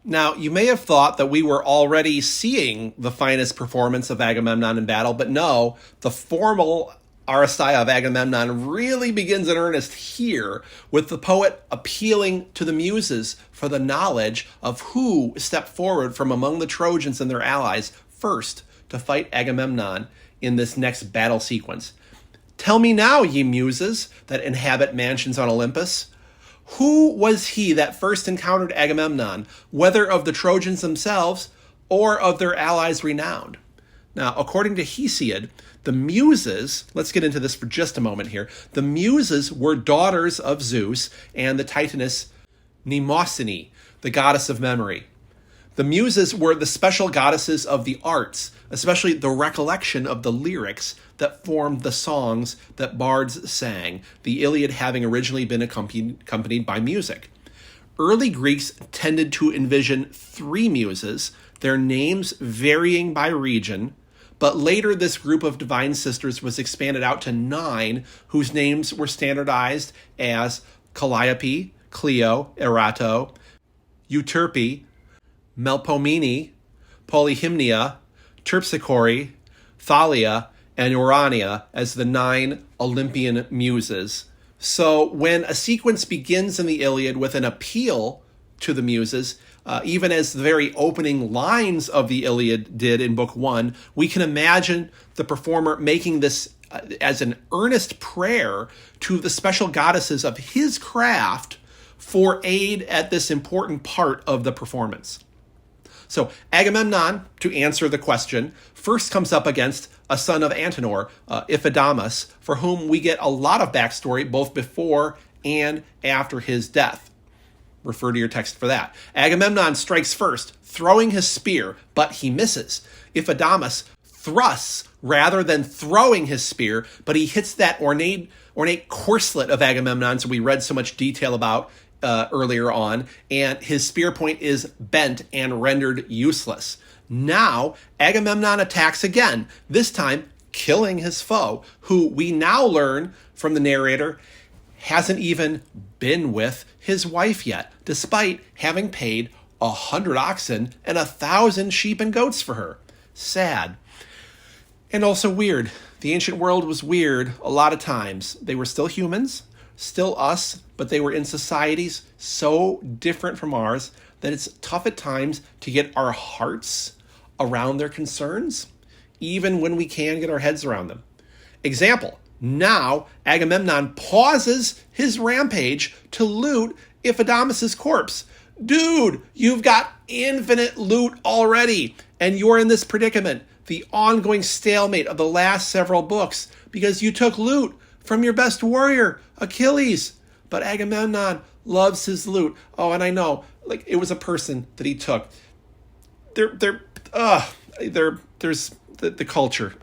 Now, you may have thought that we were already seeing the finest performance of Agamemnon in battle, but no, the formal Aristei of Agamemnon really begins in earnest here, with the poet appealing to the muses for the knowledge of who stepped forward from among the Trojans and their allies first to fight Agamemnon in this next battle sequence. Tell me now, ye muses that inhabit mansions on Olympus, who was he that first encountered Agamemnon, whether of the Trojans themselves or of their allies renowned? Now, according to Hesiod, the Muses, let's get into this for just a moment here, the Muses were daughters of Zeus and the Titaness Mnemosyne, the goddess of memory. The Muses were the special goddesses of the arts, especially the recollection of the lyrics that formed the songs that bards sang, the Iliad having originally been accompanied by music. Early Greeks tended to envision 3 muses, their names varying by region, but later this group of divine sisters was expanded out to 9, whose names were standardized as Calliope, Clio, Erato, Euterpe, Melpomene, Polyhymnia, Terpsichore, Thalia, and Urania as the 9 Olympian muses. So when a sequence begins in the Iliad with an appeal to the muses, even as the very opening lines of the Iliad did in Book 1, we can imagine the performer making this as an earnest prayer to the special goddesses of his craft for aid at this important part of the performance. So Agamemnon, to answer the question, first comes up against a son of Antenor, Iphidamas, for whom we get a lot of backstory both before and after his death. Refer to your text for that. Agamemnon strikes first, throwing his spear, but he misses. Iphidamas thrusts rather than throwing his spear, but he hits that ornate corselet of Agamemnon's we read so much detail about earlier on, and his spear point is bent and rendered useless. Now, Agamemnon attacks again, this time killing his foe, who we now learn from the narrator hasn't even been with his wife yet, despite having paid 100 oxen and 1,000 sheep and goats for her. Sad. And also weird. The ancient world was weird a lot of times. They were still humans, still us, but they were in societies so different from ours that it's tough at times to get our hearts around their concerns, even when we can get our heads around them. Example, now Agamemnon pauses his rampage to loot Iphidamas' corpse. Dude, you've got infinite loot already, and you're in this predicament, the ongoing stalemate of the last several books, because you took loot from your best warrior, Achilles. But Agamemnon loves his loot. Oh, and I know, like, it was a person that he took. There's the culture.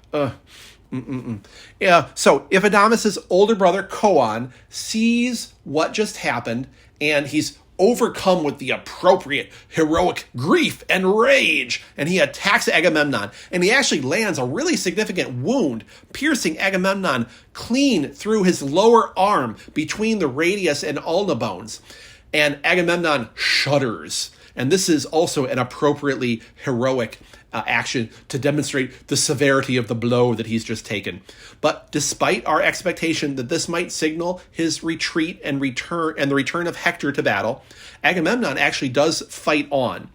Yeah. So Iphidamas' older brother Koan sees what just happened, and he's overcome with the appropriate heroic grief and rage, and he attacks Agamemnon, and he actually lands a really significant wound, piercing Agamemnon clean through his lower arm between the radius and ulna bones, and Agamemnon shudders. And this is also an appropriately heroic action to demonstrate the severity of the blow that he's just taken. But despite our expectation that this might signal his retreat and the return of Hector to battle, Agamemnon actually does fight on.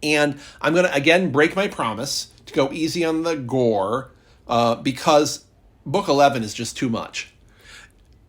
And I'm going to again break my promise to go easy on the gore because Book 11 is just too much.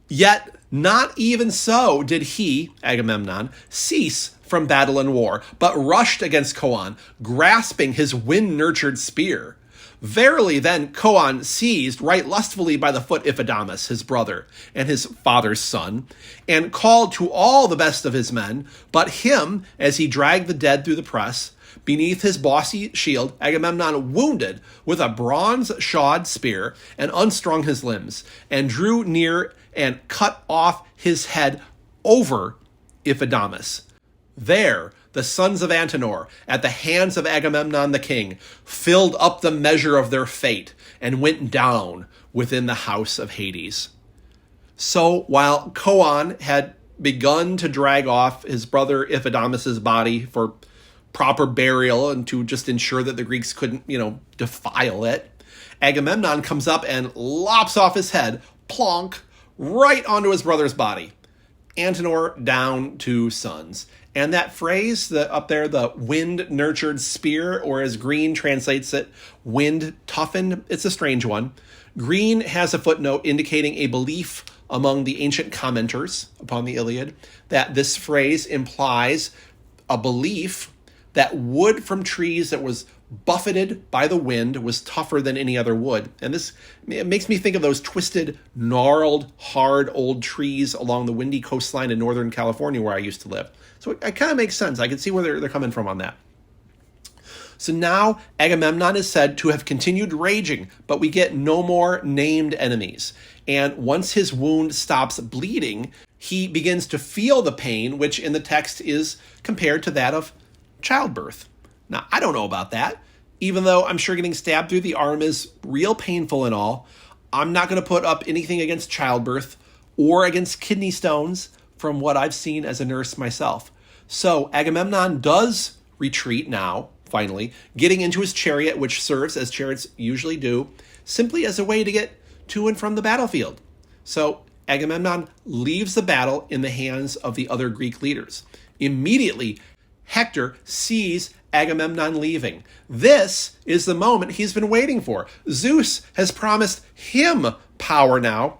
Yet, not even so did he, Agamemnon, cease from battle and war, but rushed against Koan, grasping his wind-nurtured spear. Verily then Koan seized right lustfully by the foot Iphidamas, his brother, and his father's son, and called to all the best of his men, but him, as he dragged the dead through the press, beneath his bossy shield, Agamemnon wounded with a bronze-shod spear, and unstrung his limbs, and drew near and cut off his head over Iphidamas. There, the sons of Antenor, at the hands of Agamemnon the king, filled up the measure of their fate and went down within the house of Hades. So while Koan had begun to drag off his brother Iphidamus's body for proper burial and to just ensure that the Greeks couldn't, defile it, Agamemnon comes up and lops off his head, plonk, right onto his brother's body. Antenor down 2 sons. And that phrase up there, the wind-nurtured spear, or as Green translates it, wind-toughened, it's a strange one. Green has a footnote indicating a belief among the ancient commenters upon the Iliad that this phrase implies a belief that wood from trees that was buffeted by the wind was tougher than any other wood. And it makes me think of those twisted, gnarled, hard old trees along the windy coastline in Northern California where I used to live. So it kind of makes sense. I can see where they're coming from on that. So now Agamemnon is said to have continued raging, but we get no more named enemies. And once his wound stops bleeding, he begins to feel the pain, which in the text is compared to that of childbirth. Now, I don't know about that. Even though I'm sure getting stabbed through the arm is real painful and all, I'm not going to put up anything against childbirth or against kidney stones from what I've seen as a nurse myself. So Agamemnon does retreat now, finally, getting into his chariot, which serves, as chariots usually do, simply as a way to get to and from the battlefield. So Agamemnon leaves the battle in the hands of the other Greek leaders. Immediately, Hector sees Agamemnon leaving. This is the moment he's been waiting for. Zeus has promised him power now,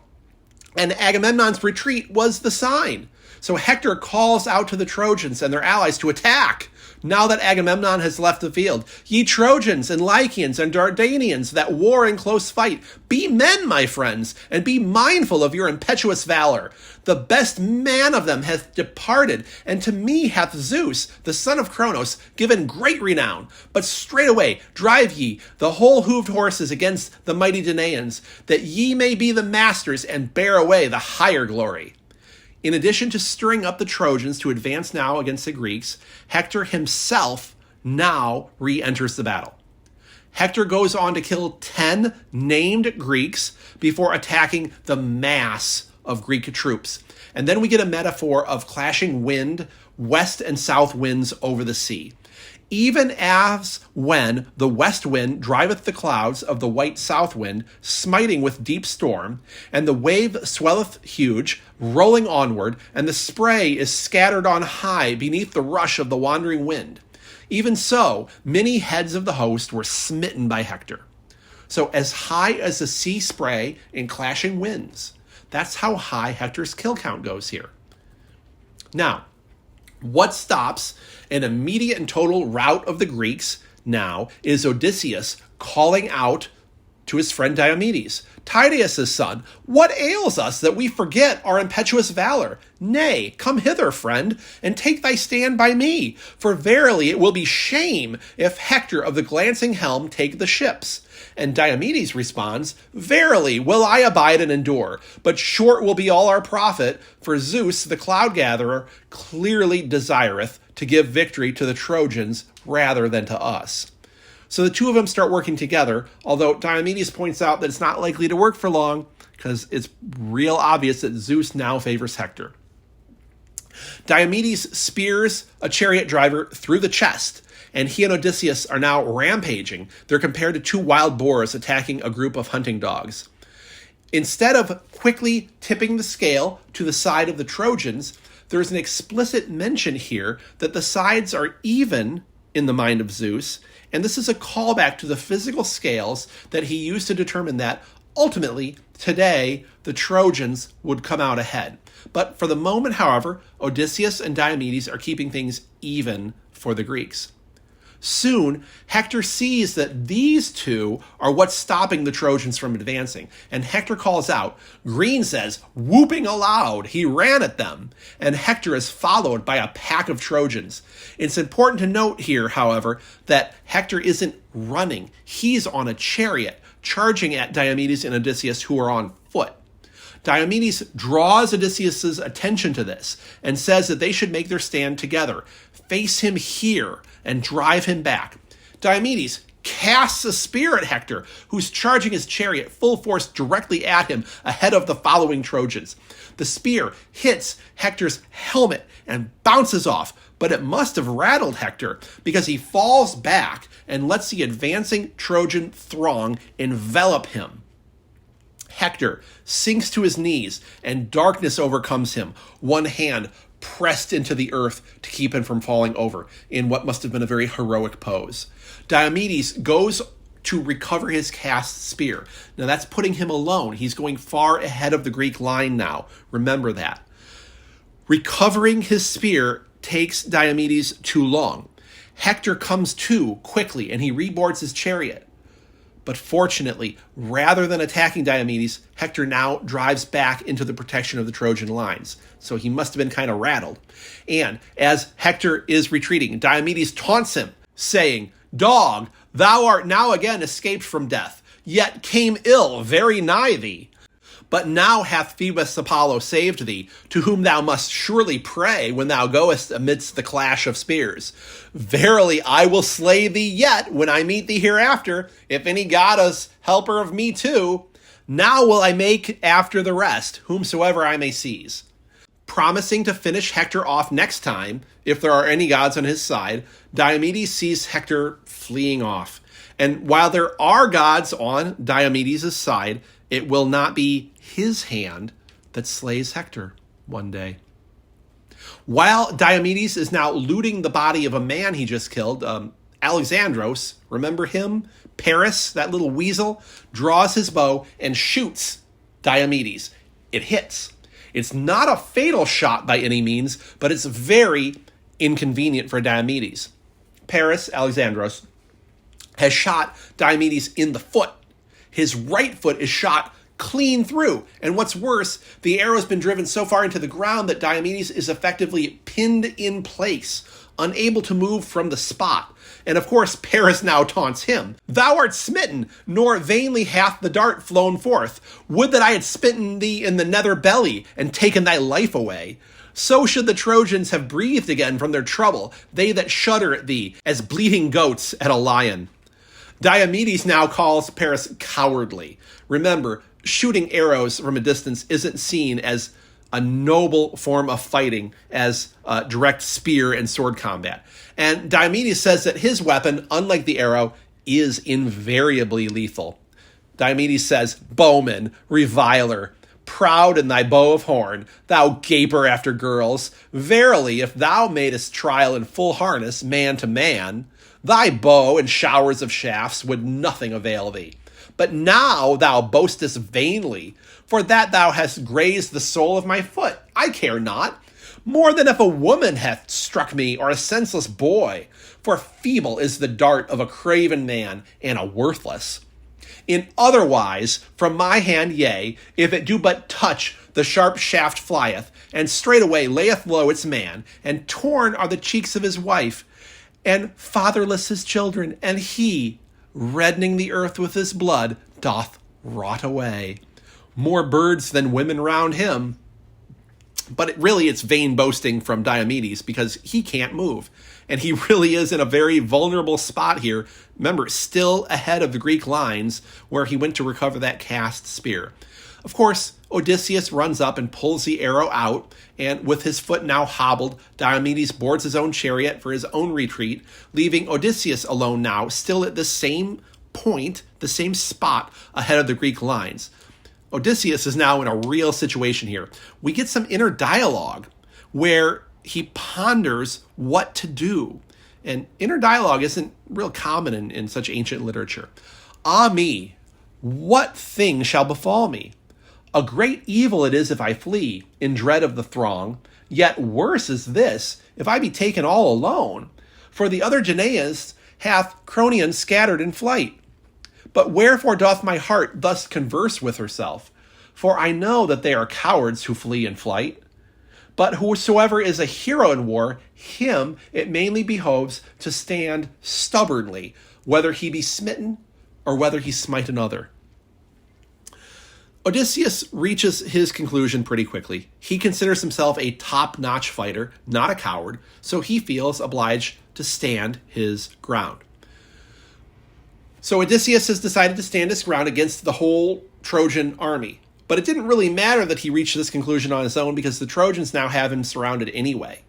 and Agamemnon's retreat was the sign. So Hector calls out to the Trojans and their allies to attack. Now that Agamemnon has left the field, ye Trojans and Lycians and Dardanians that war in close fight, be men, my friends, and be mindful of your impetuous valor. The best man of them hath departed, and to me hath Zeus, the son of Cronos, given great renown. But straightway drive ye the whole hooved horses against the mighty Danaans, that ye may be the masters and bear away the higher glory. In addition to stirring up the Trojans to advance now against the Greeks, Hector himself now re-enters the battle. Hector goes on to kill 10 named Greeks before attacking the mass of Greek troops. And then we get a metaphor of clashing wind, west and south winds over the sea. Even as when the west wind driveth the clouds of the white south wind, smiting with deep storm, and the wave swelleth huge, rolling onward, and the spray is scattered on high beneath the rush of the wandering wind. Even so, many heads of the host were smitten by Hector. So as high as the sea spray in clashing winds, that's how high Hector's kill count goes here. Now, what stops an immediate and total rout of the Greeks now is Odysseus calling out to his friend Diomedes, Tydeus' son, what ails us that we forget our impetuous valor? Nay, come hither, friend, and take thy stand by me, for verily it will be shame if Hector of the glancing helm take the ships. And Diomedes responds, verily will I abide and endure, but short will be all our profit, for Zeus, the cloud-gatherer, clearly desireth to give victory to the Trojans rather than to us. So the two of them start working together, although Diomedes points out that it's not likely to work for long because it's real obvious that Zeus now favors Hector. Diomedes spears a chariot driver through the chest, and he and Odysseus are now rampaging. They're compared to 2 wild boars attacking a group of hunting dogs. Instead of quickly tipping the scale to the side of the Trojans, there's an explicit mention here that the sides are even in the mind of Zeus, and this is a callback to the physical scales that he used to determine that, ultimately, today, the Trojans would come out ahead. But for the moment, however, Odysseus and Diomedes are keeping things even for the Greeks. Soon, Hector sees that these two are what's stopping the Trojans from advancing, and Hector calls out. Green says, whooping aloud, he ran at them, and Hector is followed by a pack of Trojans. It's important to note here, however, that Hector isn't running. He's on a chariot, charging at Diomedes and Odysseus, who are on foot. Diomedes draws Odysseus' attention to this and says that they should make their stand together, face him here, and drive him back. Diomedes, casts a spear at Hector, who's charging his chariot full force directly at him ahead of the following Trojans. The spear hits Hector's helmet and bounces off, but it must have rattled Hector because he falls back and lets the advancing Trojan throng envelop him. Hector sinks to his knees and darkness overcomes him, one hand pressed into the earth to keep him from falling over in what must have been a very heroic pose. Diomedes goes to recover his cast spear. Now that's putting him alone. He's going far ahead of the Greek line now. Remember that. Recovering his spear takes Diomedes too long. Hector comes to quickly and he reboards his chariot. But fortunately, rather than attacking Diomedes, Hector now drives back into the protection of the Trojan lines. So he must have been kind of rattled. And as Hector is retreating, Diomedes taunts him, saying, "Dog, thou art now again escaped from death, yet came ill very nigh thee. But now hath Phoebus Apollo saved thee, to whom thou must surely pray when thou goest amidst the clash of spears. Verily, I will slay thee yet when I meet thee hereafter, if any goddess helper of me too. Now will I make after the rest, whomsoever I may seize." Promising to finish Hector off next time, if there are any gods on his side, Diomedes sees Hector fleeing off. And while there are gods on Diomedes' side, it will not be his hand that slays Hector one day. While Diomedes is now looting the body of a man he just killed, Alexandros, remember him? Paris, that little weasel, draws his bow and shoots Diomedes. It hits. It's not a fatal shot by any means, but it's very inconvenient for Diomedes. Paris, Alexandros, has shot Diomedes in the foot. His right foot is shot clean through. And what's worse, the arrow's been driven so far into the ground that Diomedes is effectively pinned in place, unable to move from the spot. And of course, Paris now taunts him. "Thou art smitten, nor vainly hath the dart flown forth. Would that I had smitten thee in the nether belly, and taken thy life away. So should the Trojans have breathed again from their trouble, they that shudder at thee, as bleating goats at a lion." Diomedes now calls Paris cowardly. Remember, shooting arrows from a distance isn't seen as a noble form of fighting as direct spear and sword combat. And Diomedes says that his weapon, unlike the arrow, is invariably lethal. Diomedes says, "Bowman, reviler, proud in thy bow of horn, thou gaper after girls, verily if thou madest trial in full harness, man to man, thy bow and showers of shafts would nothing avail thee. But now thou boastest vainly, for that thou hast grazed the sole of my foot. I care not, more than if a woman hath struck me, or a senseless boy. For feeble is the dart of a craven man, and a worthless. In otherwise, from my hand, yea, if it do but touch, the sharp shaft flieth, and straightway layeth low its man, and torn are the cheeks of his wife, and fatherless his children, and he, reddening the earth with his blood, doth rot away. More birds than women round him." But it's vain boasting from Diomedes because he can't move. And he really is in a very vulnerable spot here. Remember, still ahead of the Greek lines where he went to recover that cast spear. Of course, Odysseus runs up and pulls the arrow out, and with his foot now hobbled, Diomedes boards his own chariot for his own retreat, leaving Odysseus alone now, still at the same point, the same spot ahead of the Greek lines. Odysseus is now in a real situation here. We get some inner dialogue where he ponders what to do. And inner dialogue isn't real common in such ancient literature. "Ah me, what thing shall befall me? A great evil it is if I flee, in dread of the throng. Yet worse is this, if I be taken all alone. For the other Janaeans hath Cronion scattered in flight. But wherefore doth my heart thus converse with herself? For I know that they are cowards who flee in flight. But whosoever is a hero in war, him it mainly behoves to stand stubbornly, whether he be smitten or whether he smite another." Odysseus reaches his conclusion pretty quickly. He considers himself a top-notch fighter, not a coward, so he feels obliged to stand his ground. So Odysseus has decided to stand his ground against the whole Trojan army. But it didn't really matter that he reached this conclusion on his own, because the Trojans now have him surrounded anyway.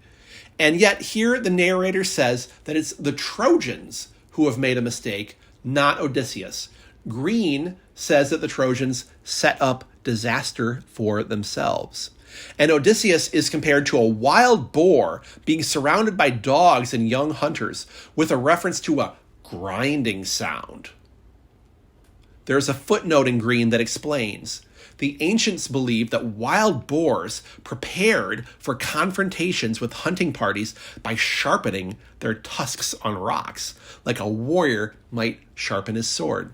And yet here the narrator says that it's the Trojans who have made a mistake, not Odysseus. Green says that the Trojans set up disaster for themselves. And Odysseus is compared to a wild boar being surrounded by dogs and young hunters, with a reference to a grinding sound. There's a footnote in green that explains the ancients believed that wild boars prepared for confrontations with hunting parties by sharpening their tusks on rocks, like a warrior might sharpen his sword.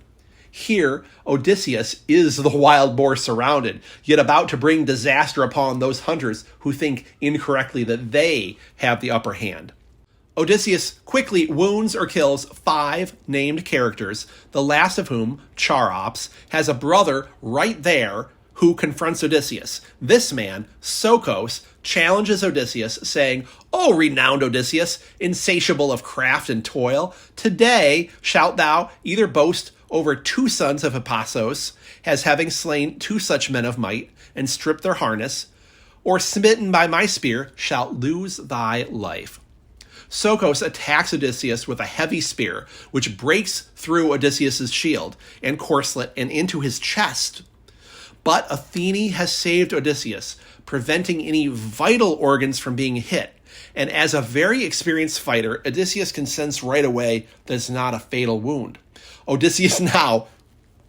Here, Odysseus is the wild boar surrounded, yet about to bring disaster upon those hunters who think incorrectly that they have the upper hand. Odysseus quickly wounds or kills 5 named characters, the last of whom, Charops, has a brother right there who confronts Odysseus. This man, Sokos, challenges Odysseus, saying, "O renowned Odysseus, insatiable of craft and toil, today shalt thou either boast over 2 sons of Hippasos, as having slain 2 such men of might, and stripped their harness, or smitten by my spear, shalt lose thy life." Sokos attacks Odysseus with a heavy spear, which breaks through Odysseus' shield and corselet and into his chest. But Athene has saved Odysseus, preventing any vital organs from being hit. And as a very experienced fighter, Odysseus can sense right away that it's not a fatal wound. Odysseus now,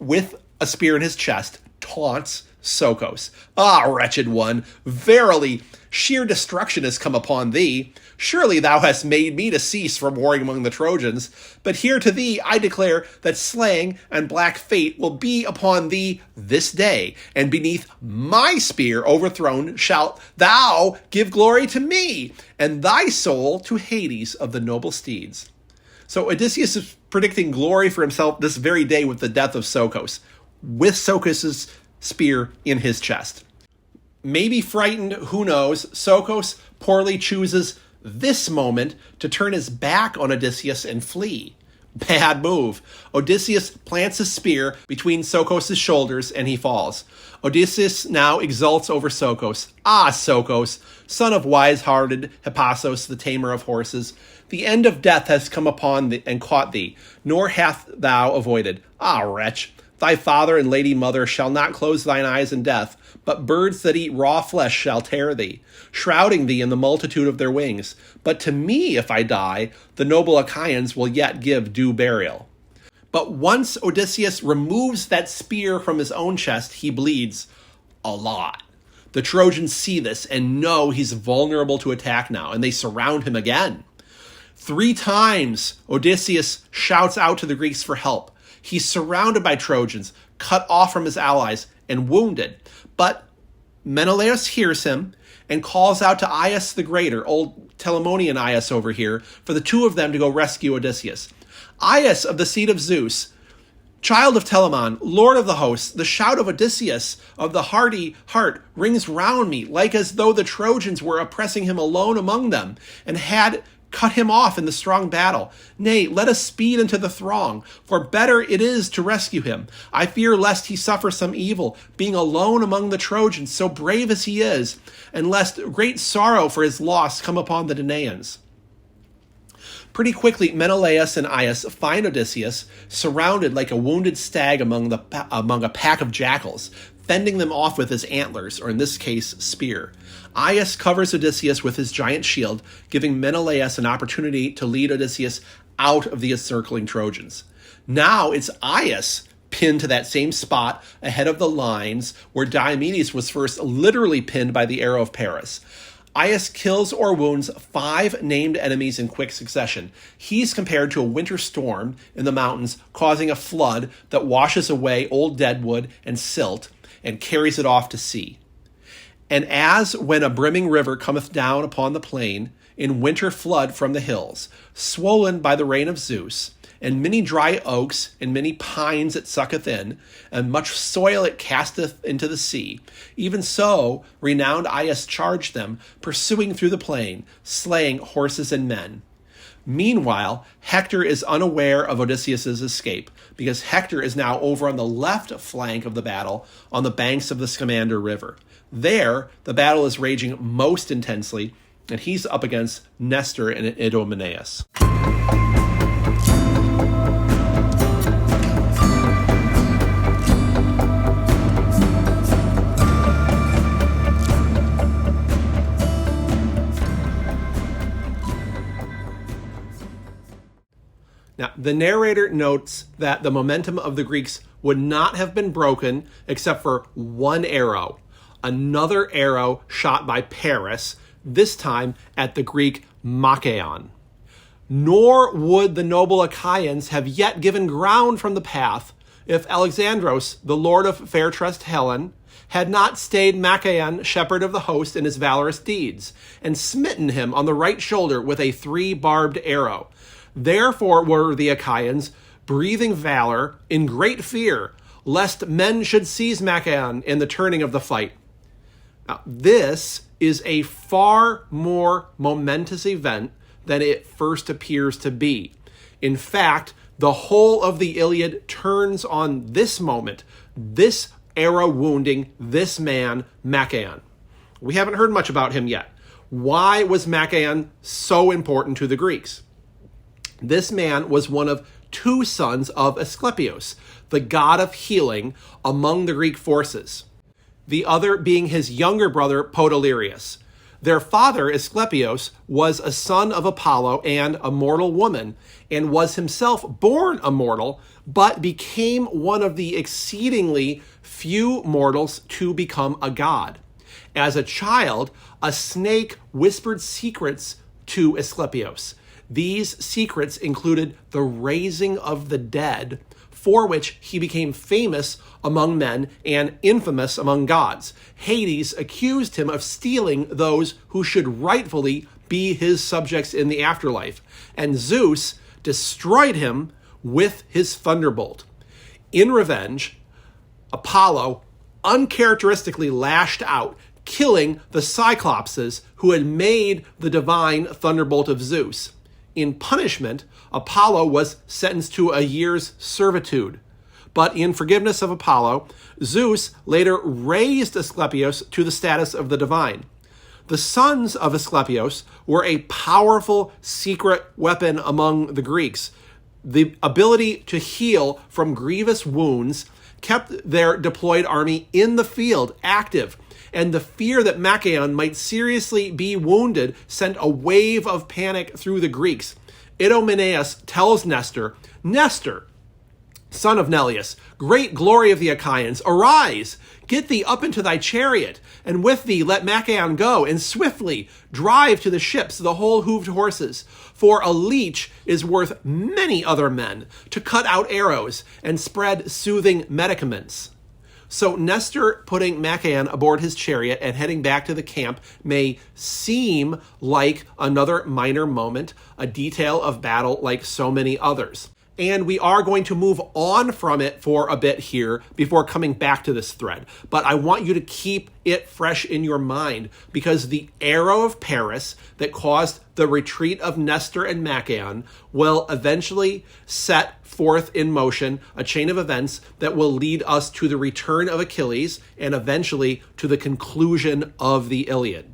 with a spear in his chest, taunts Sokos. "Ah, wretched one, verily, sheer destruction has come upon thee. Surely thou hast made me to cease from warring among the Trojans. But here to thee I declare that slaying and black fate will be upon thee this day, and beneath my spear overthrown shalt thou give glory to me, and thy soul to Hades of the noble steeds." So Odysseus is predicting glory for himself this very day with the death of Sokos, with Sokos' spear in his chest. Maybe frightened, who knows, Sokos poorly chooses this moment to turn his back on Odysseus and flee. Bad move. Odysseus plants his spear between Sokos' shoulders and he falls. Odysseus now exults over Sokos. "Ah, Sokos, son of wise-hearted Hippasos, the tamer of horses, the end of death has come upon thee and caught thee, nor hath thou avoided. Ah, wretch, thy father and lady mother shall not close thine eyes in death, but birds that eat raw flesh shall tear thee, shrouding thee in the multitude of their wings. But to me, if I die, the noble Achaeans will yet give due burial." But once Odysseus removes that spear from his own chest, he bleeds a lot. The Trojans see this and know he's vulnerable to attack now, and they surround him again. 3 times, Odysseus shouts out to the Greeks for help. He's surrounded by Trojans, cut off from his allies, and wounded. But Menelaus hears him and calls out to Aias the Greater, old Telamonian Aias over here, for the 2 of them to go rescue Odysseus. "Aias of the seed of Zeus, child of Telamon, lord of the hosts, the shout of Odysseus of the hardy heart rings round me, like as though the Trojans were oppressing him alone among them, and had cut him off in the strong battle. Nay, let us speed into the throng, for better it is to rescue him. I fear lest he suffer some evil, being alone among the Trojans, so brave as he is, and lest great sorrow for his loss come upon the Danaans." Pretty quickly, Menelaus and Aias find Odysseus surrounded like a wounded stag among a pack of jackals, fending them off with his antlers, or in this case, spear. Aias covers Odysseus with his giant shield, giving Menelaus an opportunity to lead Odysseus out of the encircling Trojans. Now it's Aias pinned to that same spot ahead of the lines where Diomedes was first literally pinned by the arrow of Paris. Aias kills or wounds 5 named enemies in quick succession. He's compared to a winter storm in the mountains, causing a flood that washes away old deadwood and silt and carries it off to sea. And as when a brimming river cometh down upon the plain, in winter flood from the hills, swollen by the rain of Zeus, and many dry oaks, and many pines it sucketh in, and much soil it casteth into the sea. Even so, renowned Aias charged them, pursuing through the plain, slaying horses and men. Meanwhile, Hector is unaware of Odysseus' escape because Hector is now over on the left flank of the battle on the banks of the Scamander River. There, the battle is raging most intensely, and he's up against Nestor and Idomeneus. Now, the narrator notes that the momentum of the Greeks would not have been broken except for one arrow, another arrow shot by Paris, this time at the Greek Machaon. Nor would the noble Achaeans have yet given ground from the path if Alexandros, the lord of fair-tressed Helen, had not stayed Machaon, shepherd of the host, in his valorous deeds, and smitten him on the right shoulder with a 3-barbed arrow. Therefore were the Achaeans, breathing valor, in great fear, lest men should seize Machaon in the turning of the fight. Now, this is a far more momentous event than it first appears to be. In fact, the whole of the Iliad turns on this moment, this arrow wounding this man, Machaon. We haven't heard much about him yet. Why was Machaon so important to the Greeks? This man was one of 2 sons of Asclepios, the god of healing among the Greek forces, the other being his younger brother Podalirius. Their father, Asclepios, was a son of Apollo and a mortal woman, and was himself born a mortal, but became one of the exceedingly few mortals to become a god. As a child, a snake whispered secrets to Asclepios. These secrets included the raising of the dead, for which he became famous among men and infamous among gods. Hades accused him of stealing those who should rightfully be his subjects in the afterlife, and Zeus destroyed him with his thunderbolt. In revenge, Apollo uncharacteristically lashed out, killing the Cyclopses who had made the divine thunderbolt of Zeus. In punishment, Apollo was sentenced to a year's servitude. But in forgiveness of Apollo, Zeus later raised Asclepios to the status of the divine. The sons of Asclepios were a powerful secret weapon among the Greeks. The ability to heal from grievous wounds kept their deployed army in the field active, and the fear that Machaon might seriously be wounded sent a wave of panic through the Greeks. Idomeneus tells Nestor, "Nestor, son of Neleus, great glory of the Achaeans, arise, get thee up into thy chariot, and with thee let Machaon go, and swiftly drive to the ships the whole hooved horses. For a leech is worth many other men, to cut out arrows and spread soothing medicaments." So Nestor putting Machaon aboard his chariot and heading back to the camp may seem like another minor moment, a detail of battle like so many others. And we are going to move on from it for a bit here before coming back to this thread. But I want you to keep it fresh in your mind, because the arrow of Paris that caused the retreat of Nestor and Machaon will eventually set forth in motion a chain of events that will lead us to the return of Achilles and eventually to the conclusion of the Iliad.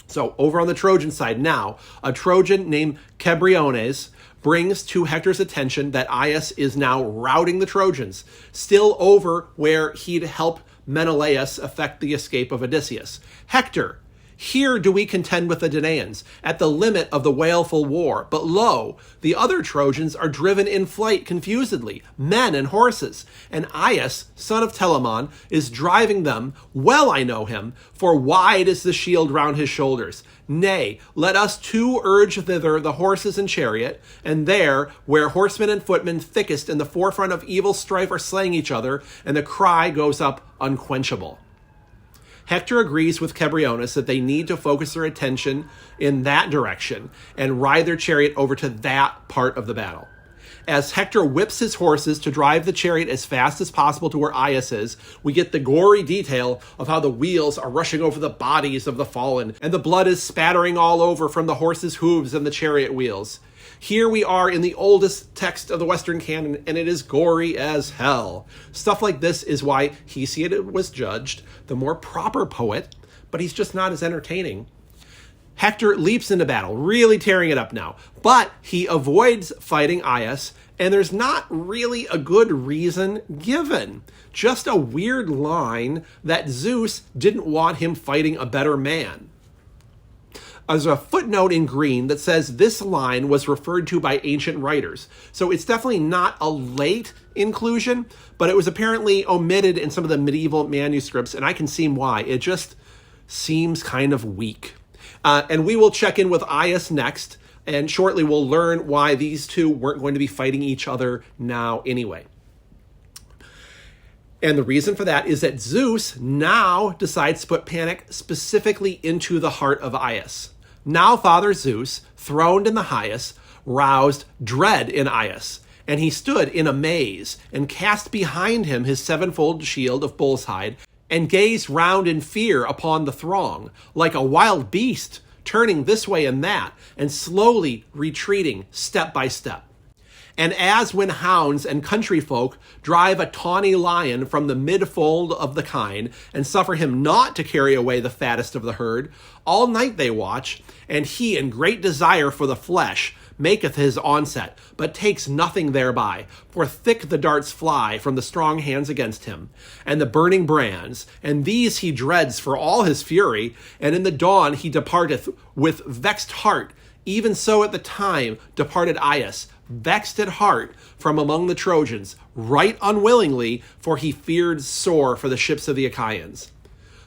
So over on the Trojan side now, a Trojan named Cebriones brings to Hector's attention that Aias is now routing the Trojans, still over where he'd helped Menelaus effect the escape of Odysseus. "Hector, here do we contend with the Danaans, at the limit of the wailful war. But lo, the other Trojans are driven in flight confusedly, men and horses. And Aias, son of Telamon, is driving them. Well I know him, for wide is the shield round his shoulders. Nay, let us too urge thither the horses and chariot, and there, where horsemen and footmen thickest in the forefront of evil strife are slaying each other, and the cry goes up unquenchable." Hector agrees with Cebriones that they need to focus their attention in that direction and ride their chariot over to that part of the battle. As Hector whips his horses to drive the chariot as fast as possible to where Aias is, we get the gory detail of how the wheels are rushing over the bodies of the fallen, and the blood is spattering all over from the horses' hooves and the chariot wheels. Here we are in the oldest text of the Western canon, and it is gory as hell. Stuff like this is why Hesiod was judged the more proper poet, but he's just not as entertaining. Hector leaps into battle, really tearing it up now, but he avoids fighting Aias, and there's not really a good reason given. Just a weird line that Zeus didn't want him fighting a better man. There's a footnote in green that says this line was referred to by ancient writers, so it's definitely not a late inclusion, but it was apparently omitted in some of the medieval manuscripts, and I can see why. It just seems kind of weak. And we will check in with Aias next, and shortly we'll learn why these two weren't going to be fighting each other now anyway. And the reason for that is that Zeus now decides to put panic specifically into the heart of Aias. Now Father Zeus, throned in the highest, roused dread in Aias, and he stood in amaze and cast behind him his sevenfold shield of bull's hide, and gazed round in fear upon the throng, like a wild beast, turning this way and that, and slowly retreating step by step. And as when hounds and country folk drive a tawny lion from the midfold of the kine, and suffer him not to carry away the fattest of the herd, all night they watch, and he in great desire for the flesh maketh his onset, but takes nothing thereby, for thick the darts fly from the strong hands against him, and the burning brands, and these he dreads for all his fury, and in the dawn he departeth with vexed heart. Even so at the time departed Aias, vexed at heart from among the Trojans, right unwillingly, for he feared sore for the ships of the Achaeans.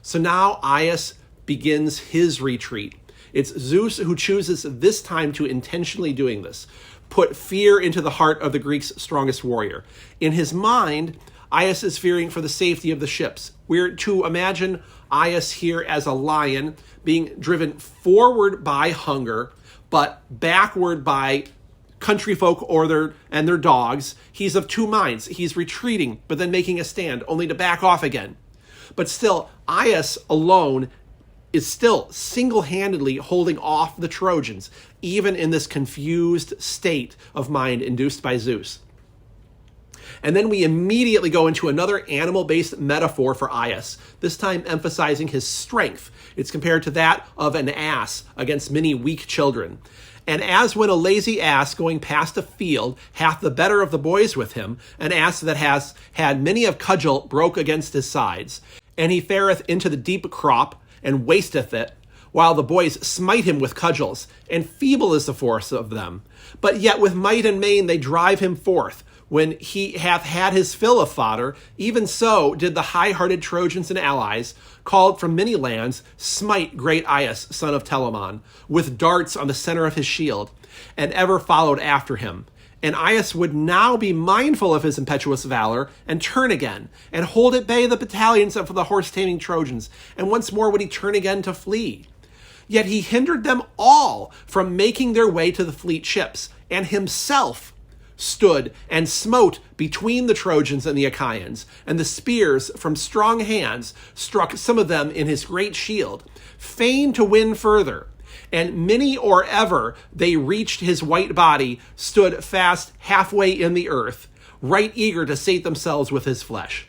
So now Aias begins his retreat. It's Zeus who chooses this time to intentionally doing this, put fear into the heart of the Greeks' strongest warrior. In his mind, Aias is fearing for the safety of the ships. We're to imagine Aias here as a lion being driven forward by hunger, but backward by country folk and their dogs. He's of two minds. He's retreating, but then making a stand, only to back off again. But still, Aias alone is still single-handedly holding off the Trojans, even in this confused state of mind induced by Zeus. And then we immediately go into another animal-based metaphor for Aias, this time emphasizing his strength. It's compared to that of an ass against many weak children. And as when a lazy ass going past a field hath the better of the boys with him, an ass that has had many a cudgel broke against his sides, and he fareth into the deep crop, and wasteth it, while the boys smite him with cudgels, and feeble is the force of them. But yet with might and main they drive him forth, when he hath had his fill of fodder. Even so did the high-hearted Trojans and allies, called from many lands, smite great Aias, son of Telamon, with darts on the center of his shield, and ever followed after him. And Aias would now be mindful of his impetuous valor, and turn again, and hold at bay the battalions of the horse-taming Trojans, and once more would he turn again to flee. Yet he hindered them all from making their way to the fleet ships, and himself stood and smote between the Trojans and the Achaeans, and the spears from strong hands struck some of them in his great shield, fain to win further. And many or ever they reached his white body, stood fast halfway in the earth, right eager to sate themselves with his flesh.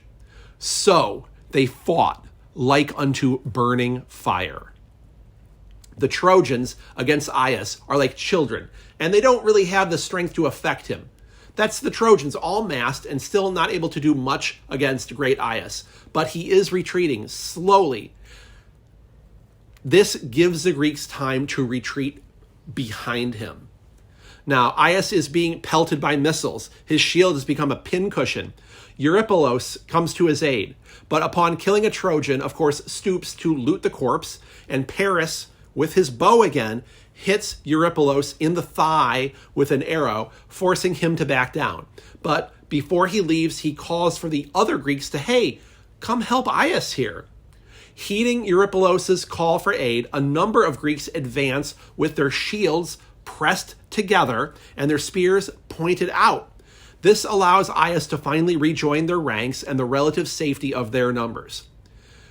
So they fought like unto burning fire. The Trojans against Aias are like children, and they don't really have the strength to affect him. That's the Trojans all massed and still not able to do much against great Aias, but he is retreating slowly. This gives the Greeks time to retreat behind him. Now, Aias is being pelted by missiles. His shield has become a pincushion. Eurypylos comes to his aid, but upon killing a Trojan, of course, stoops to loot the corpse, and Paris, with his bow again, hits Eurypylos in the thigh with an arrow, forcing him to back down. But before he leaves, he calls for the other Greeks to, hey, come help Aias here. Heeding Eurypylos's call for aid, a number of Greeks advance with their shields pressed together and their spears pointed out. This allows Aias to finally rejoin their ranks and the relative safety of their numbers.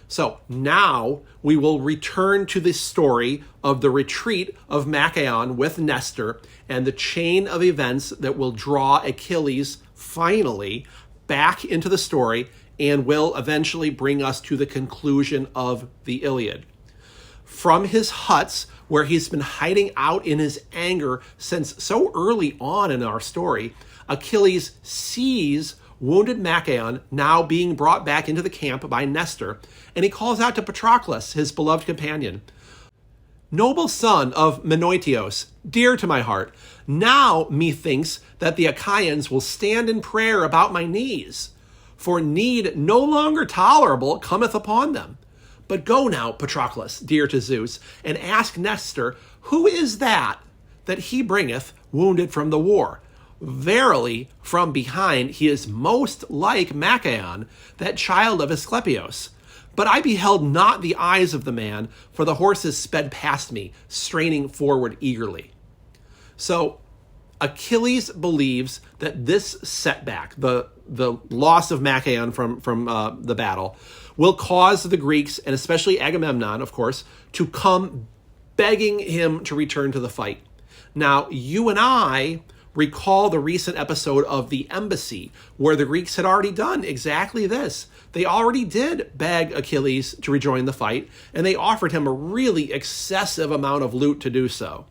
So now we will return to the story of the retreat of Machaon with Nestor and the chain of events that will draw Achilles finally back into the story and will eventually bring us to the conclusion of the Iliad. From his huts, where he's been hiding out in his anger since so early on in our story, Achilles sees wounded Machaon now being brought back into the camp by Nestor, and he calls out to Patroclus, his beloved companion, "Noble son of Menoetios, dear to my heart, now methinks that the Achaeans will stand in prayer about my knees, for need no longer tolerable cometh upon them. But go now, Patroclus, dear to Zeus, and ask Nestor, who is that he bringeth wounded from the war? Verily, from behind he is most like Machaon, that child of Asclepios. But I beheld not the eyes of the man, for the horses sped past me, straining forward eagerly." So Achilles believes that this setback, the loss of Machaon from the battle, will cause the Greeks, and especially Agamemnon, of course, to come begging him to return to the fight. Now, you and I recall the recent episode of the embassy, where the Greeks had already done exactly this. They already did beg Achilles to rejoin the fight, and they offered him a really excessive amount of loot to do so.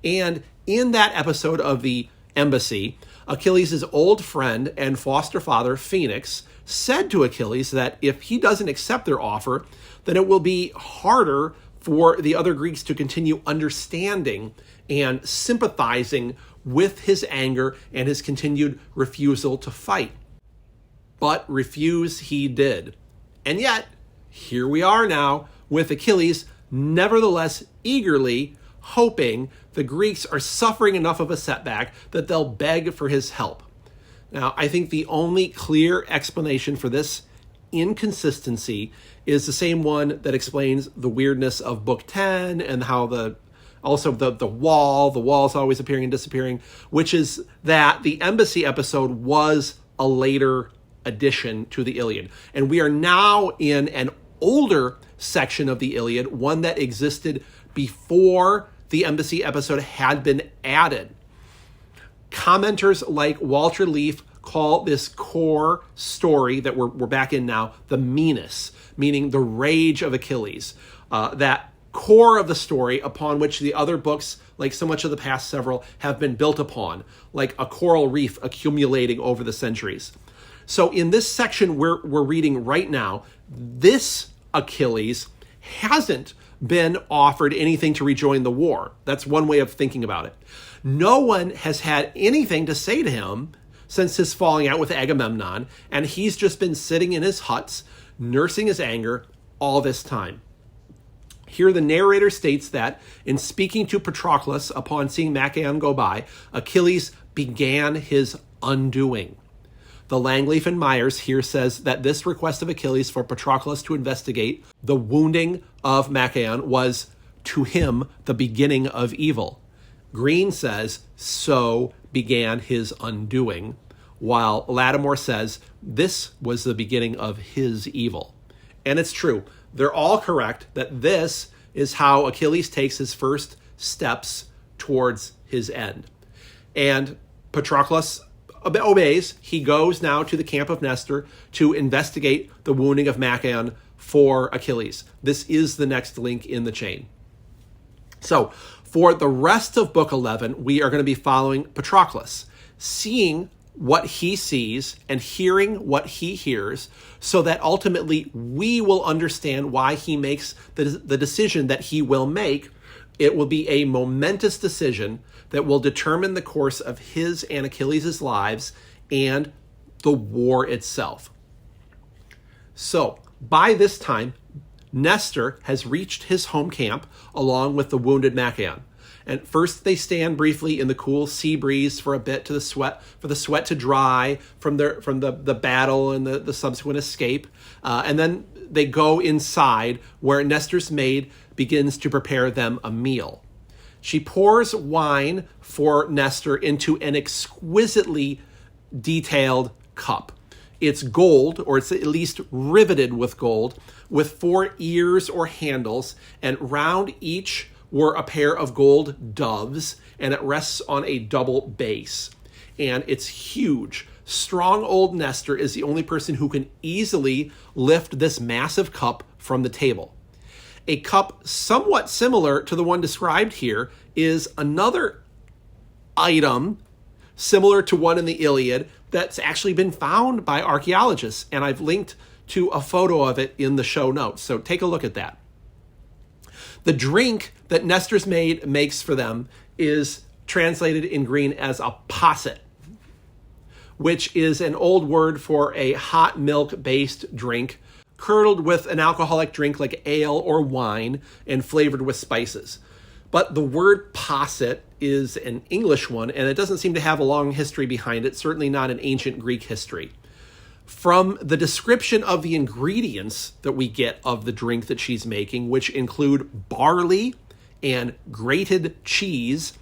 And in that episode of the embassy, Achilles' old friend and foster father, Phoenix, said to Achilles that if he doesn't accept their offer, then it will be harder for the other Greeks to continue understanding and sympathizing with his anger and his continued refusal to fight. But refuse he did. And yet, here we are now with Achilles nevertheless eagerly hoping the Greeks are suffering enough of a setback that they'll beg for his help. Now, I think the only clear explanation for this inconsistency is the same one that explains the weirdness of Book 10 and how the wall's always appearing and disappearing, which is that the embassy episode was a later addition to the Iliad. And we are now in an older section of the Iliad, one that existed before the embassy episode had been added. Commenters like Walter Leaf call this core story that we're back in now the meanus, meaning the rage of Achilles. That core of the story upon which the other books, like so much of the past several, have been built upon, like a coral reef accumulating over the centuries. So in this section we're reading right now, this Achilles hasn't been offered anything to rejoin the war. That's one way of thinking about it. No one has had anything to say to him since his falling out with Agamemnon, and he's just been sitting in his huts, nursing his anger all this time. Here the narrator states that, in speaking to Patroclus upon seeing Machaon go by, Achilles began his undoing. The Langleaf and Myers here says that this request of Achilles for Patroclus to investigate the wounding of Machaon was, to him, the beginning of evil. Green says, so began his undoing, while Lattimore says, this was the beginning of his evil. And it's true. They're all correct that this is how Achilles takes his first steps towards his end. And Patroclus obeys. He goes now to the camp of Nestor to investigate the wounding of Machaon for Achilles. This is the next link in the chain. So for the rest of Book 11, we are going to be following Patroclus, seeing what he sees and hearing what he hears, so that ultimately we will understand why he makes the decision that he will make. It will be a momentous decision that will determine the course of his and Achilles' lives and the war itself. So by this time, Nestor has reached his home camp along with the wounded Machaon. And first they stand briefly in the cool sea breeze for a bit for the sweat to dry from the battle and the subsequent escape. And then they go inside where Nestor's maid begins to prepare them a meal. She pours wine for Nestor into an exquisitely detailed cup. It's gold, or it's at least riveted with gold, with 4 ears or handles, and round each were a pair of gold doves, and it rests on a double base. And it's huge. Strong old Nestor is the only person who can easily lift this massive cup from the table. A cup somewhat similar to the one described here is another item similar to one in the Iliad that's actually been found by archaeologists, and I've linked to a photo of it in the show notes, so take a look at that. The drink that Nestor's maid makes for them is translated in green as a posset, which is an old word for a hot milk-based drink, curdled with an alcoholic drink like ale or wine and flavored with spices. But the word posset is an English one, and it doesn't seem to have a long history behind it, certainly not in ancient Greek history. From the description of the ingredients that we get of the drink that she's making, which include barley and grated cheese,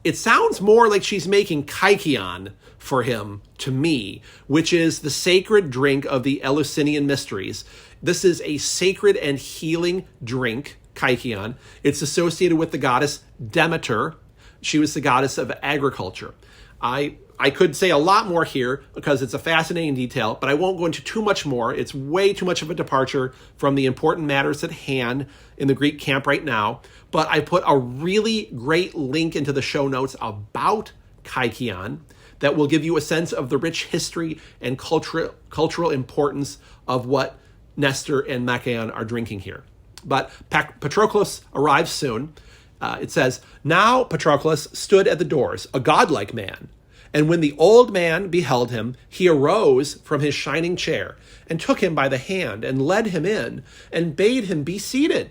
it sounds more like she's making kykeon for him to me, which is the sacred drink of the Eleusinian mysteries. This is a sacred and healing drink, kykeon. It's associated with the goddess Demeter. She was the goddess of agriculture. I could say a lot more here because it's a fascinating detail, but I won't go into too much more. It's way too much of a departure from the important matters at hand in the Greek camp right now. But I put a really great link into the show notes about kykeon that will give you a sense of the rich history and cultural importance of what Nestor and Machaon are drinking here. But Patroclus arrives soon. It says, "Now Patroclus stood at the doors, a godlike man. And when the old man beheld him, he arose from his shining chair and took him by the hand and led him in and bade him be seated.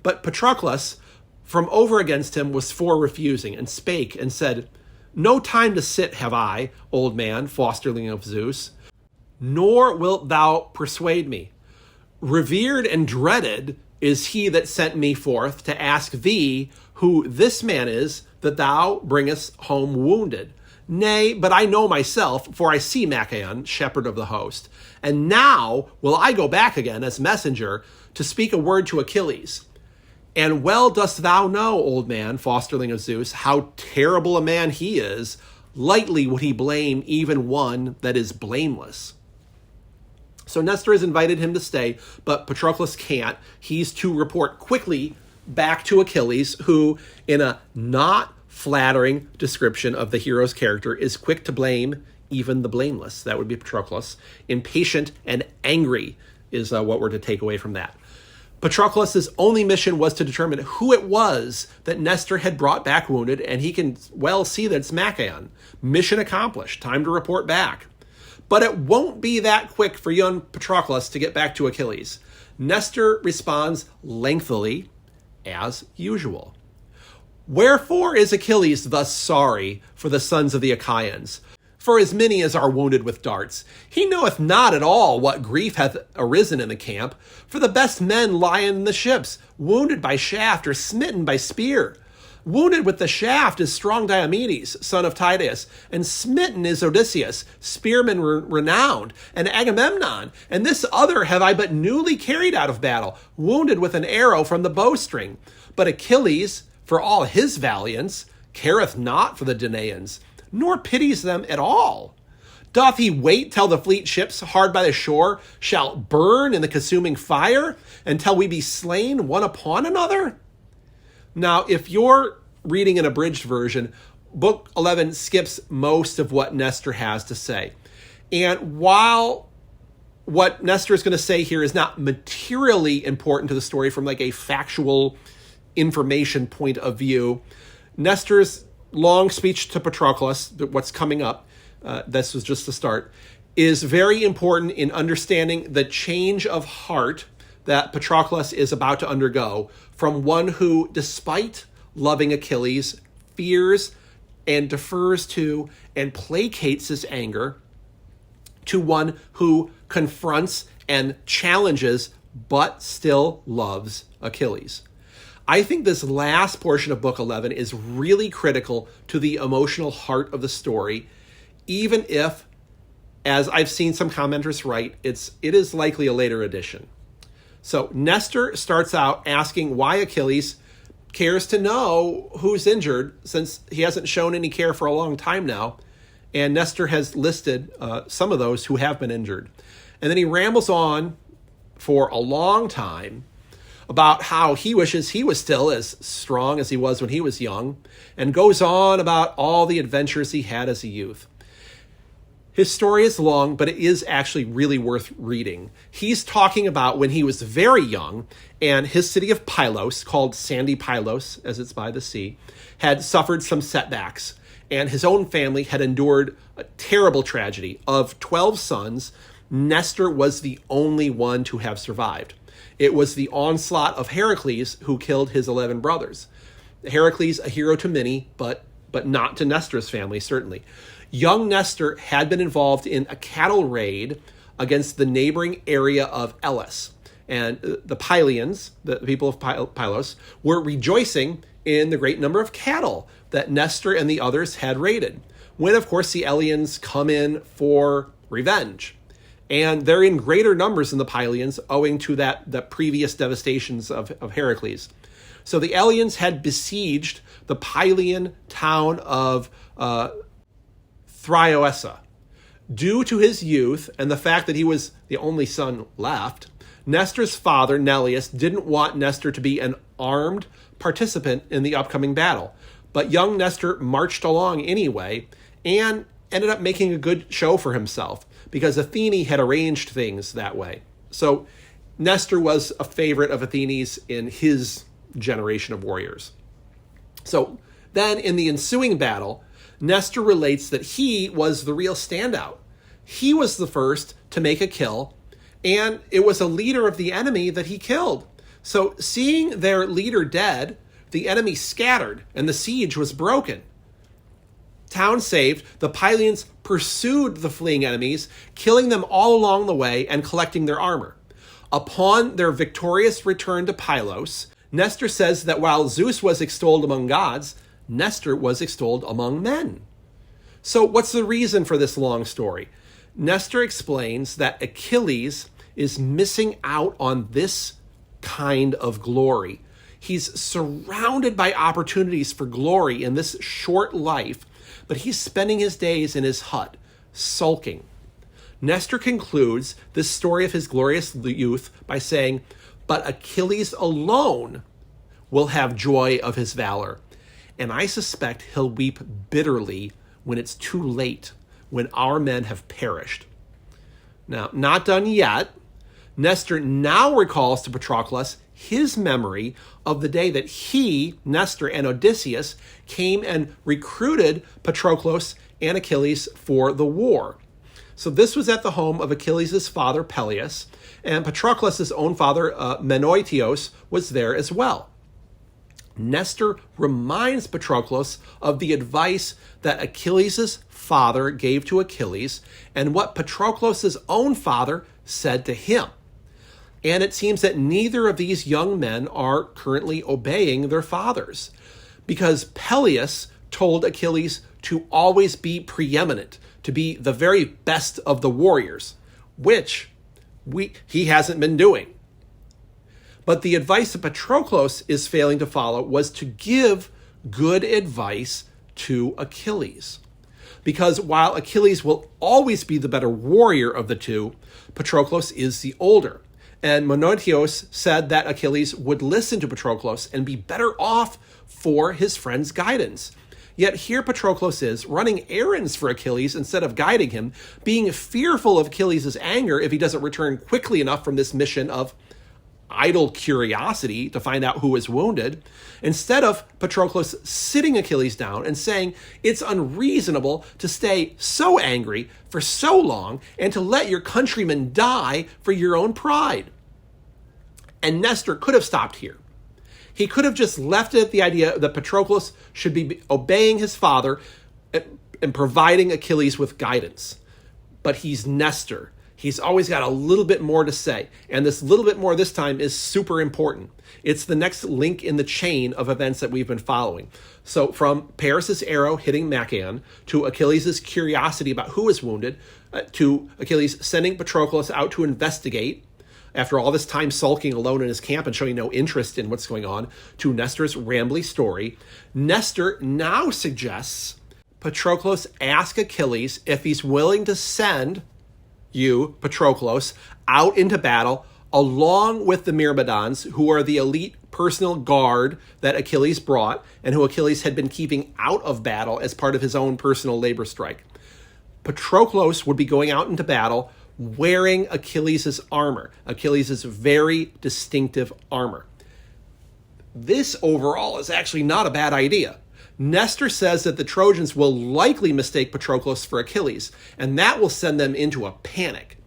But Patroclus from over against him was for refusing, and spake and said, No time to sit have I, old man, fosterling of Zeus, nor wilt thou persuade me. Revered and dreaded is he that sent me forth to ask thee who this man is that thou bringest home wounded. Nay, but I know myself, for I see Machaon, shepherd of the host. And now will I go back again as messenger to speak a word to Achilles. And well dost thou know, old man, fosterling of Zeus, how terrible a man he is. Lightly would he blame even one that is blameless." So Nestor has invited him to stay, but Patroclus can't. He's to report quickly back to Achilles, who, in a not flattering description of the hero's character, is quick to blame even the blameless. That would be Patroclus. Impatient and angry is what we're to take away from that. Patroclus' only mission was to determine who it was that Nestor had brought back wounded, and he can well see that it's Machaon. Mission accomplished. Time to report back. But it won't be that quick for young Patroclus to get back to Achilles. Nestor responds lengthily, as usual. "Wherefore is Achilles thus sorry for the sons of the Achaeans? For as many as are wounded with darts, he knoweth not at all what grief hath arisen in the camp. For the best men lie in the ships, wounded by shaft or smitten by spear. Wounded with the shaft is strong Diomedes, son of Tydeus, and smitten is Odysseus, spearman renowned, and Agamemnon. And this other have I but newly carried out of battle, wounded with an arrow from the bowstring. But Achilles, for all his valiance, careth not for the Danaans, nor pities them at all. Doth he wait till the fleet ships hard by the shore shall burn in the consuming fire, until we be slain one upon another?" Now, if you're reading an abridged version, Book 11 skips most of what Nestor has to say. And while what Nestor is going to say here is not materially important to the story from like a factual information point of view, Nestor's long speech to Patroclus, what's coming up, this was just the start, is very important in understanding the change of heart that Patroclus is about to undergo from one who, despite loving Achilles, fears and defers to and placates his anger, to one who confronts and challenges but still loves Achilles. I think this last portion of Book 11 is really critical to the emotional heart of the story. even if, as I've seen some commenters write, it is likely a later addition. So Nestor starts out asking why Achilles cares to know who's injured, since he hasn't shown any care for a long time now. And Nestor has listed some of those who have been injured. And then he rambles on for a long time about how he wishes he was still as strong as he was when he was young, and goes on about all the adventures he had as a youth. His story is long, but it is actually really worth reading. He's talking about when he was very young, and his city of Pylos, called Sandy Pylos, as it's by the sea, had suffered some setbacks, and his own family had endured a terrible tragedy. Of 12 sons, Nestor was the only one to have survived. It was the onslaught of Heracles who killed his 11 brothers. Heracles, a hero to many, but not to Nestor's family, certainly. Young Nestor had been involved in a cattle raid against the neighboring area of Elis. And the Pylians, the people of Pylos, were rejoicing in the great number of cattle that Nestor and the others had raided, when, of course, the Eleans come in for revenge. And they're in greater numbers than the Pylians, owing to the previous devastations of Heracles. So the Eleans had besieged the Pylian town of Thraioessa. Due to his youth and the fact that he was the only son left, Nestor's father, Neleus, didn't want Nestor to be an armed participant in the upcoming battle. But young Nestor marched along anyway and ended up making a good show for himself, because Athene had arranged things that way. So Nestor was a favorite of Athene's in his generation of warriors. So then in the ensuing battle, Nestor relates that he was the real standout. He was the first to make a kill, and it was a leader of the enemy that he killed. So seeing their leader dead, the enemy scattered and the siege was broken. Town saved, the Pylians pursued the fleeing enemies, killing them all along the way and collecting their armor. Upon their victorious return to Pylos, Nestor says that while Zeus was extolled among gods, Nestor was extolled among men. So what's the reason for this long story? Nestor explains that Achilles is missing out on this kind of glory. He's surrounded by opportunities for glory in this short life, but he's spending his days in his hut, sulking. Nestor concludes this story of his glorious youth by saying, "But Achilles alone will have joy of his valor. And I suspect he'll weep bitterly when it's too late, when our men have perished." Now, not done yet. Nestor now recalls to Patroclus his memory of the day that he, Nestor, and Odysseus came and recruited Patroclus and Achilles for the war. So this was at the home of Achilles' father, Peleus, and Patroclus' own father, Menoetios, was there as well. Nestor reminds Patroclus of the advice that Achilles' father gave to Achilles and what Patroclus' own father said to him. And it seems that neither of these young men are currently obeying their fathers, because Peleus told Achilles to always be preeminent, to be the very best of the warriors, which he hasn't been doing. But the advice that Patroclus is failing to follow was to give good advice to Achilles. Because while Achilles will always be the better warrior of the two, Patroclus is the older. And Menoetios said that Achilles would listen to Patroclus and be better off for his friend's guidance. Yet here Patroclus is, running errands for Achilles instead of guiding him, being fearful of Achilles' anger if he doesn't return quickly enough from this mission of idle curiosity to find out who is wounded, instead of Patroclus sitting Achilles down and saying, "It's unreasonable to stay so angry for so long and to let your countrymen die for your own pride." And Nestor could have stopped here. He could have just left it at the idea that Patroclus should be obeying his father and providing Achilles with guidance. But he's Nestor. He's always got a little bit more to say. And this little bit more this time is super important. It's the next link in the chain of events that we've been following. So from Paris's arrow hitting Machaon, to Achilles' curiosity about who is wounded, to Achilles sending Patroclus out to investigate, after all this time sulking alone in his camp and showing no interest in what's going on, to Nestor's rambly story, Nestor now suggests Patroclus ask Achilles if he's willing to send you, Patroclus, out into battle along with the Myrmidons, who are the elite personal guard that Achilles brought and who Achilles had been keeping out of battle as part of his own personal labor strike. Patroclus would be going out into battle wearing Achilles' armor, Achilles' very distinctive armor. This overall is actually not a bad idea. Nestor says that the Trojans will likely mistake Patroclus for Achilles, and that will send them into a panic.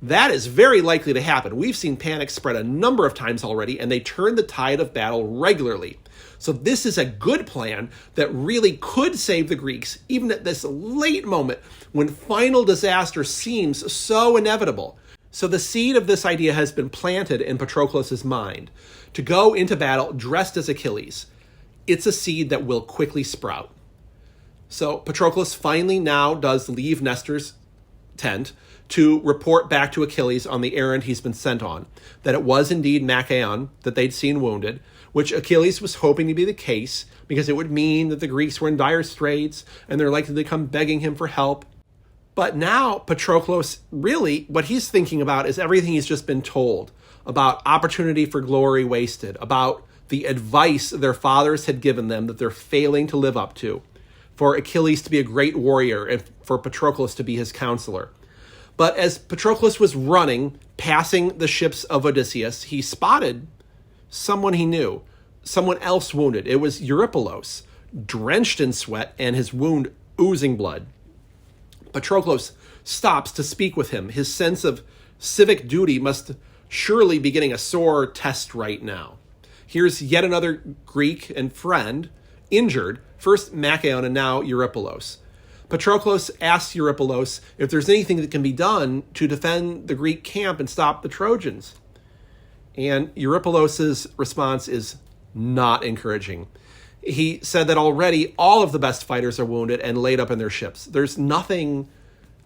That is very likely to happen. We've seen panic spread a number of times already, and they turn the tide of battle regularly. So this is a good plan that really could save the Greeks, even at this late moment when final disaster seems so inevitable. So the seed of this idea has been planted in Patroclus' mind, to go into battle dressed as Achilles. It's a seed that will quickly sprout. So Patroclus finally now does leave Nestor's tent to report back to Achilles on the errand he's been sent on, that it was indeed Machaon that they'd seen wounded, which Achilles was hoping to be the case because it would mean that the Greeks were in dire straits and they're likely to come begging him for help. But now Patroclus, really, what he's thinking about is everything he's just been told about opportunity for glory wasted, about the advice their fathers had given them that they're failing to live up to, for Achilles to be a great warrior and for Patroclus to be his counselor. But as Patroclus was running, passing the ships of Odysseus, he spotted someone he knew, someone else wounded. It was Eurypylos, drenched in sweat and his wound oozing blood. Patroclus stops to speak with him. His sense of civic duty must surely be getting a sore test right now. Here's yet another Greek and friend injured, first Machaon and now Eurypylos. Patroclus asks Eurypylos if there's anything that can be done to defend the Greek camp and stop the Trojans. And Eurypylos' response is not encouraging. He said that already all of the best fighters are wounded and laid up in their ships. There's nothing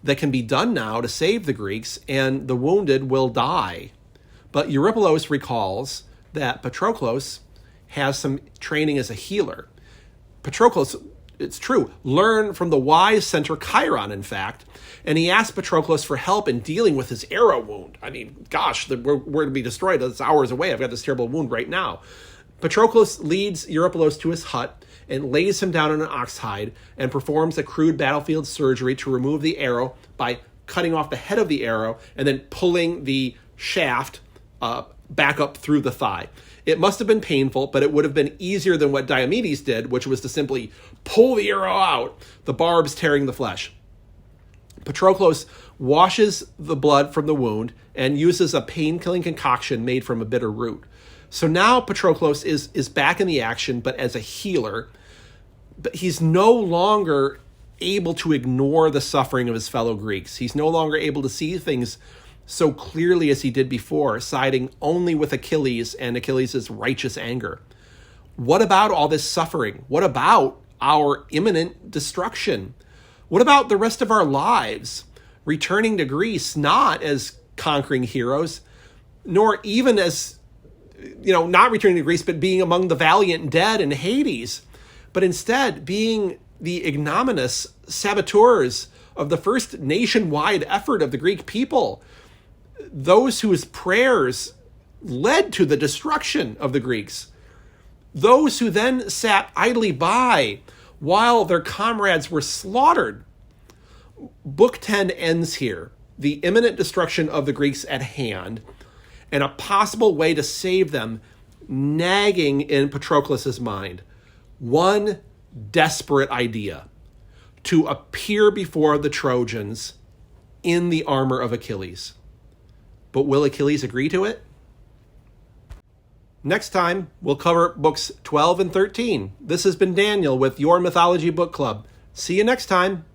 that can be done now to save the Greeks, and the wounded will die. But Eurypylos recalls that Patroclus has some training as a healer. Patroclus, it's true, learned from the wise centaur Chiron, in fact, and he asked Patroclus for help in dealing with his arrow wound. I mean, gosh, we're to be destroyed. It's hours away. I've got this terrible wound right now. Patroclus leads Eurypylos to his hut and lays him down on an ox hide and performs a crude battlefield surgery to remove the arrow by cutting off the head of the arrow and then pulling the shaft back up through the thigh. It must have been painful, but it would have been easier than what Diomedes did, which was to simply pull the arrow out, the barbs tearing the flesh. Patroclus washes the blood from the wound and uses a pain-killing concoction made from a bitter root. So now Patroclus is back in the action, but as a healer. But he's no longer able to ignore the suffering of his fellow Greeks. He's no longer able to see things so clearly as he did before, siding only with Achilles and Achilles' righteous anger. What about all this suffering? What about our imminent destruction? What about the rest of our lives? Returning to Greece, not as conquering heroes, nor even as, not returning to Greece, but being among the valiant dead in Hades, but instead being the ignominious saboteurs of the first nationwide effort of the Greek people, those whose prayers led to the destruction of the Greeks, those who then sat idly by while their comrades were slaughtered. Book 10 ends here. The imminent destruction of the Greeks at hand, and a possible way to save them nagging in Patroclus' mind. One desperate idea: to appear before the Trojans in the armor of Achilles. But will Achilles agree to it? Next time, we'll cover books 12 and 13. This has been Daniel with Your Mythology Book Club. See you next time.